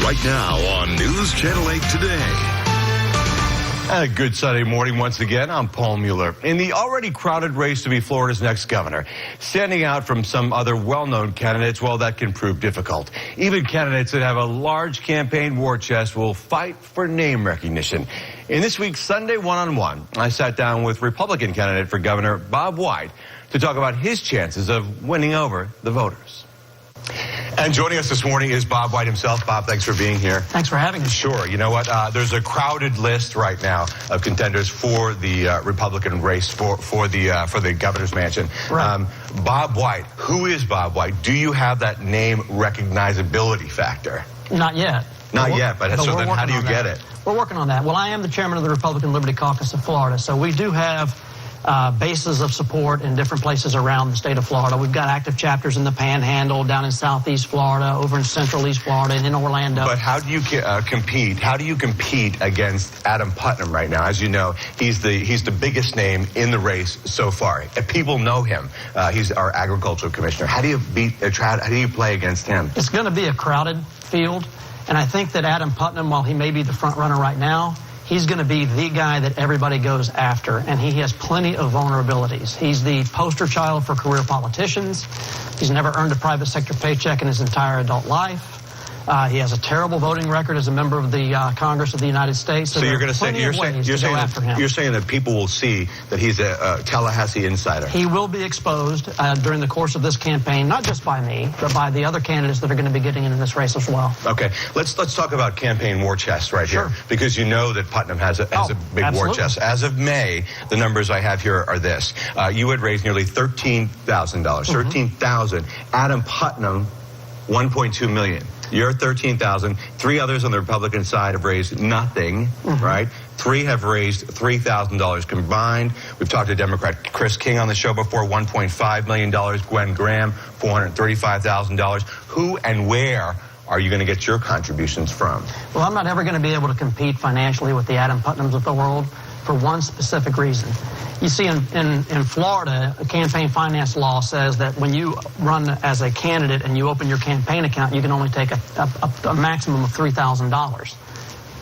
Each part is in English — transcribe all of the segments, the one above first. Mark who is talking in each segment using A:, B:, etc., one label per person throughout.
A: right now on News Channel 8 Today.
B: A good Sunday morning once again. I'm Paul Mueller. In the already crowded race to be Florida's next governor, standing out from some other well-known candidates, well, that can prove difficult. Even candidates that have a large campaign war chest will fight for name recognition. In this week's Sunday One-on-One, I sat down with Republican candidate for governor Bob White to talk about his chances of winning over the voters. And joining us this morning is Bob White himself. Bob, thanks for being here.
C: Thanks for having me.
B: Sure. You know what? There's a crowded list right now of contenders for the Republican race for the governor's mansion.
C: Right.
B: Bob White. Who is Bob White? Do you have that name recognizability factor?
C: Not yet.
B: Not yet, but so then how do you get it?
C: We're working on that. Well, I am the chairman of the Republican Liberty Caucus of Florida, so we do have bases of support in different places around the state of Florida. We've got active chapters in the Panhandle, down in Southeast Florida, over in Central East Florida, and in Orlando.
B: But how do you compete? How do you compete against Adam Putnam right now? As you know, he's the biggest name in the race so far. People know him. He's our agricultural commissioner. How do you how do you play against him?
C: It's going to be a crowded field, and I think that Adam Putnam, while he may be the front runner right now, he's going to be the guy that everybody goes after, and he has plenty of vulnerabilities. He's the poster child for career politicians. He's never earned a private sector paycheck in his entire adult life. He has a terrible voting record as a member of the Congress of the United States.
B: So you're going to say you're saying that people will see that he's a Tallahassee insider.
C: He will be exposed during the course of this campaign, not just by me, but by the other candidates that are going to be getting into this race as well.
B: Okay, let's talk about campaign war chest right here, because you know that Putnam has a big war chest. As of May, the numbers I have here are this: you had raised nearly $13,000, $13,000. Adam Putnam, $1.2 million. You're $13,000. 3 others on the Republican side have raised nothing, right? 3 have raised $3,000 combined. We've talked to Democrat Chris King on the show before, $1.5 million. Gwen Graham, $435,000. Who and where are you going to get your contributions from?
C: Well, I'm not ever going to be able to compete financially with the Adam Putnams of the world for one specific reason. You see, in Florida, a campaign finance law says that when you run as a candidate and you open your campaign account, you can only take a maximum of $3,000.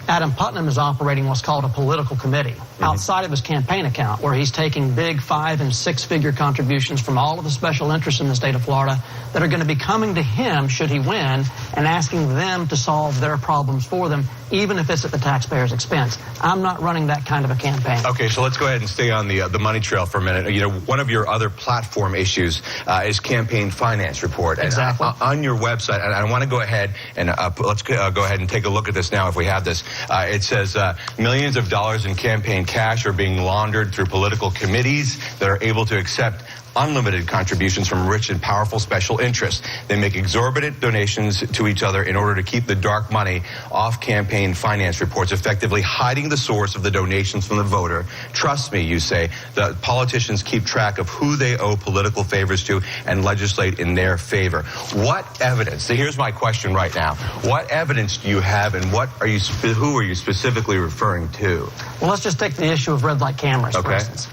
C: Adam Putnam is operating what's called a political committee outside of his campaign account, where he's taking big 5- and 6-figure contributions from all of the special interests in the state of Florida that are going to be coming to him should he win and asking them to solve their problems for them, even if it's at the taxpayer's expense. I'm not running that kind of a campaign. Okay,
B: so let's go ahead and stay on the money trail for a minute. You know, one of your other platform issues is campaign finance report. And
C: exactly.
B: On your website, and I want to go ahead and let's go ahead and take a look at this now if we have this. It says millions of dollars in campaign cash are being laundered through political committees that are able to accept unlimited contributions from rich and powerful special interests. They make exorbitant donations to each other in order to keep the dark money off campaign finance reports, effectively hiding the source of the donations from the voter. Trust me, you say, the politicians keep track of who they owe political favors to and legislate in their favor. What evidence? So here's my question right now. What evidence do you have, and who are you specifically referring to?
C: Well, let's just take the issue of red light cameras, for instance.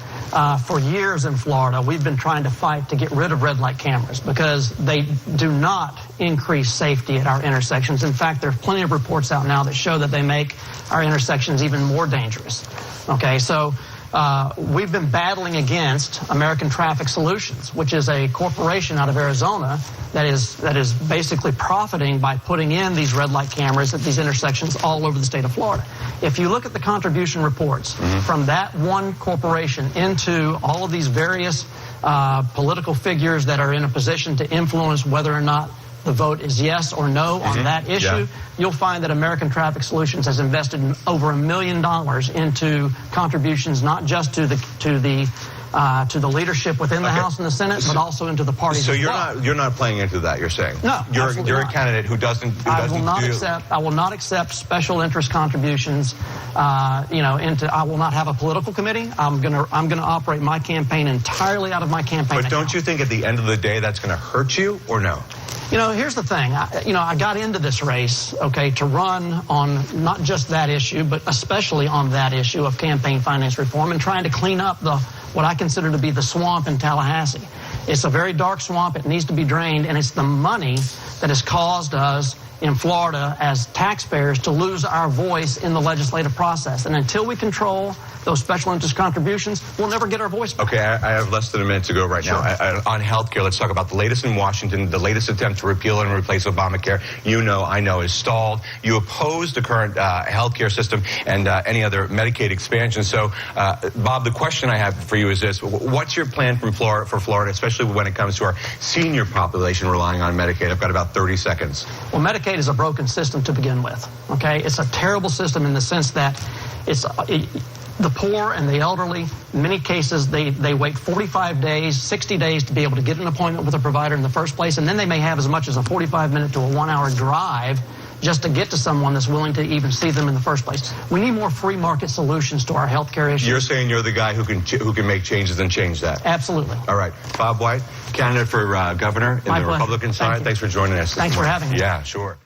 C: For years in Florida, we've been trying to fight to get rid of red light cameras because they do not increase safety at our intersections. In fact, there are plenty of reports out now that show that they make our intersections even more dangerous. Okay, so we've been battling against American Traffic Solutions, which is a corporation out of Arizona that is basically profiting by putting in these red light cameras at these intersections all over the state of Florida. If you look at the contribution reports from that one corporation into all of these various political figures that are in a position to influence whether or not the vote is yes or no on that issue, you'll find that American Traffic Solutions has invested over $1 million into contributions, not just to the leadership within the House and the Senate, but also into the parties.
B: So you're not playing into that. You're saying you're a candidate who doesn't. I
C: will not accept special interest contributions. I will not have a political committee. I'm gonna operate my campaign entirely out of my campaign account.
B: But don't you think at the end of the day that's going to hurt you, or no?
C: You know, here's the thing. I got into this race, to run on not just that issue, but especially on that issue of campaign finance reform and trying to clean up what I consider to be the swamp in Tallahassee. It's a very dark swamp. It needs to be drained, and it's the money that has caused us in Florida as taxpayers to lose our voice in the legislative process. And until we control those special interest contributions, we'll never get our voice back.
B: Okay, I have less than a minute to go right now. On health care, let's talk about the latest in Washington, the latest attempt to repeal and replace Obamacare. You know, I know, is stalled. You oppose the current health care system and any other Medicaid expansion. So, Bob, the question I have for you is this. What's your plan for Florida, especially when it comes to our senior population relying on Medicaid? I've got about 30 seconds.
C: Well, Medicaid is a broken system to begin with, okay? It's a terrible system in the sense that the poor and the elderly, in many cases, they wait 45 days, 60 days to be able to get an appointment with a provider in the first place, and then they may have as much as a 45-minute to a 1-hour drive just to get to someone that's willing to even see them in the first place. We need more free market solutions to our health care issues.
B: You're saying you're the guy who can make changes and change that?
C: Absolutely.
B: All right. Bob White, candidate for governor in the Republican side. Thanks for joining us.
C: Thanks for having me.
B: Yeah, sure.